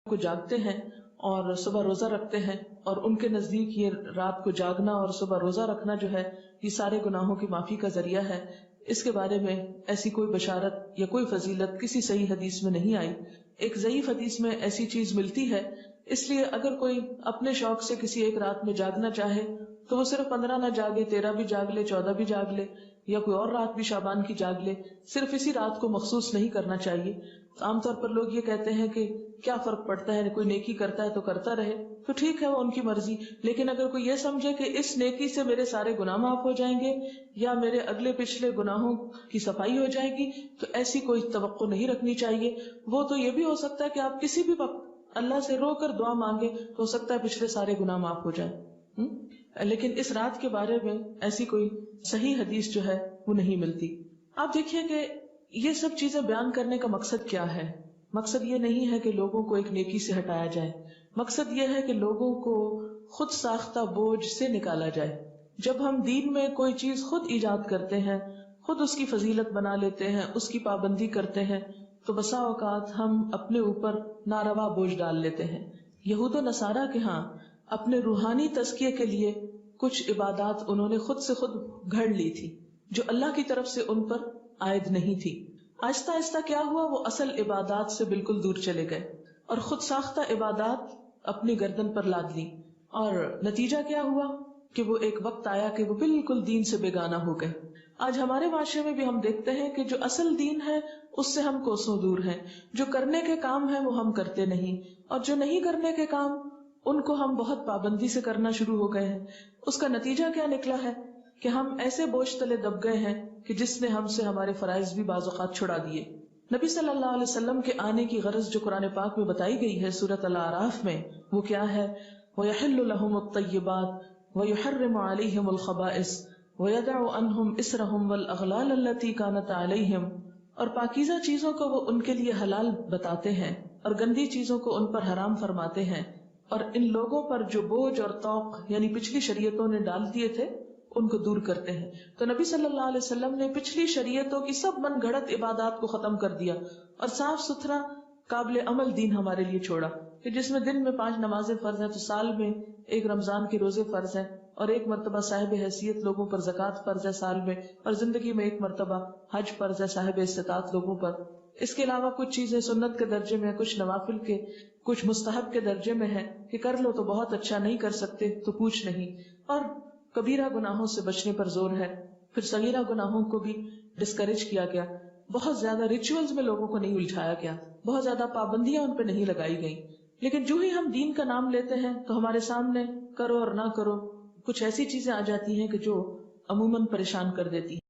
کو جاگتے ہیں اور صبح روزہ رکھتے ہیں، اور ان کے نزدیک یہ رات کو جاگنا اور صبح روزہ رکھنا جو ہے یہ سارے گناہوں کی معافی کا ذریعہ ہے، اس کے بارے میں ایسی کوئی بشارت یا کوئی فضیلت کسی صحیح حدیث میں نہیں آئی۔ ایک ضعیف حدیث میں ایسی چیز ملتی ہے، اس لیے اگر کوئی اپنے شوق سے کسی ایک رات میں جاگنا چاہے تو وہ صرف 15 نہ جاگے، 13 بھی جاگ لے، 14 بھی جاگ لے، یا کوئی اور رات بھی شعبان کی جاگ لے، صرف اسی رات کو مخصوص نہیں کرنا چاہیے۔ عام طور پر لوگ یہ کہتے ہیں کہ کیا فرق پڑتا ہے، کوئی نیکی کرتا ہے تو کرتا رہے، تو ٹھیک ہے وہ ان کی مرضی، لیکن اگر کوئی یہ سمجھے کہ اس نیکی سے میرے سارے گناہ معاف ہو جائیں گے یا میرے اگلے پچھلے گناہوں کی صفائی ہو جائے گی، تو ایسی کوئی توقع نہیں رکھنی چاہیے۔ وہ تو یہ بھی ہو سکتا ہے کہ آپ کسی بھی وقت اللہ سے رو کر دعا مانگے تو ہو سکتا ہے پچھلے سارے گناہ معاف ہو جائیں، لیکن اس رات کے بارے میں ایسی کوئی صحیح حدیث جو ہے وہ نہیں ملتی۔ آپ دیکھیے کہ یہ سب چیزیں بیان کرنے کا مقصد کیا ہے؟ مقصد یہ نہیں ہے کہ لوگوں کو ایک نیکی سے ہٹایا جائے، مقصد یہ ہے کہ لوگوں کو خود ساختہ بوجھ سے نکالا جائے۔ جب ہم دین میں کوئی چیز خود ایجاد کرتے ہیں، خود اس کی فضیلت بنا لیتے ہیں، اس کی پابندی کرتے ہیں، تو بسا اوقات ہم اپنے اوپر ناروا بوجھ ڈال لیتے ہیں۔ یہود و نصارہ کے ہاں اپنے روحانی تزکیے کے لیے کچھ عبادات انہوں نے خود سے خود گھڑ لی تھی جو اللہ کی طرف سے ان پر عائد نہیں تھی۔ آہستہ آہستہ کیا ہوا، وہ اصل عبادات سے بالکل دور چلے گئے اور خود ساختہ عبادات اپنی گردن پر لاد لی، اور نتیجہ کیا ہوا کہ وہ ایک وقت آیا کہ وہ بالکل دین سے بیگانہ ہو گئے۔ آج ہمارے معاشرے میں بھی ہم دیکھتے ہیں کہ جو اصل دین ہے اس سے ہم کوسوں دور ہیں، جو کرنے کے کام ہیں وہ ہم کرتے نہیں، اور جو نہیں کرنے کے کام ان کو ہم بہت پابندی سے کرنا شروع ہو گئے ہیں۔ اس کا نتیجہ کیا نکلا ہے کہ ہم ایسے بوجھ تلے دب گئے ہیں کہ جس نے ہم سے ہمارے فرائض بھی بعض اوقات چھڑا دیے۔ نبی صلی اللہ علیہ وسلم کے آنے کی غرض جو قرآن پاک میں بتائی گئی ہے سورۃ الاعراف میں، وہ کیا ہے؟ وَيَحِلُّ لَهُمُ الطَّيِّبَاتُ وَيُحَرِّمُ عَلَيْهِمُ الْخَبَائِثَ وَيَدَعُ عَنْهُمْ إِصْرَهُمْ وَالْأَغْلَالَ الَّتِي كَانَتْ عَلَيْهِمْ، اور پاکیزہ چیزوں کو وہ ان کے لیے حلال بتاتے ہیں اور گندی چیزوں کو ان پر حرام فرماتے ہیں، اور ان لوگوں پر جو بوجھ اور طوق یعنی پچھلی شریعتوں نے ڈال دیے تھے ان کو دور کرتے ہیں۔ تو نبی صلی اللہ علیہ وسلم نے پچھلی شریعتوں کی سب من گھڑت عبادات کو ختم کر دیا اور صاف ستھرا قابل عمل دین ہمارے لیے چھوڑا، کہ جس میں دن میں 5 نمازیں فرض ہیں، تو سال میں ایک رمضان کے روزے فرض ہیں، اور ایک مرتبہ صاحب حیثیت لوگوں پر زکوٰۃ فرض ہے سال میں، اور زندگی میں ایک مرتبہ حج فرض ہے صاحب استطاعت لوگوں پر۔ اس کے علاوہ کچھ چیزیں سنت کے درجے میں، کچھ نوافل کے، کچھ مستحب کے درجے میں ہیں کہ کر لو تو بہت اچھا، نہیں کر سکتے تو پوچھ نہیں، اور کبیرہ گناہوں سے بچنے پر زور ہے۔ پھر صغیرہ گناہوں کو بھی ڈسکریج کیا گیا، بہت زیادہ ریچولز میں لوگوں کو نہیں الجھایا گیا، بہت زیادہ پابندیاں ان پہ نہیں لگائی گئیں۔ لیکن جو ہی ہم دین کا نام لیتے ہیں تو ہمارے سامنے کرو اور نہ کرو کچھ ایسی چیزیں آ جاتی ہیں کہ جو عموماً پریشان کر دیتی ہیں۔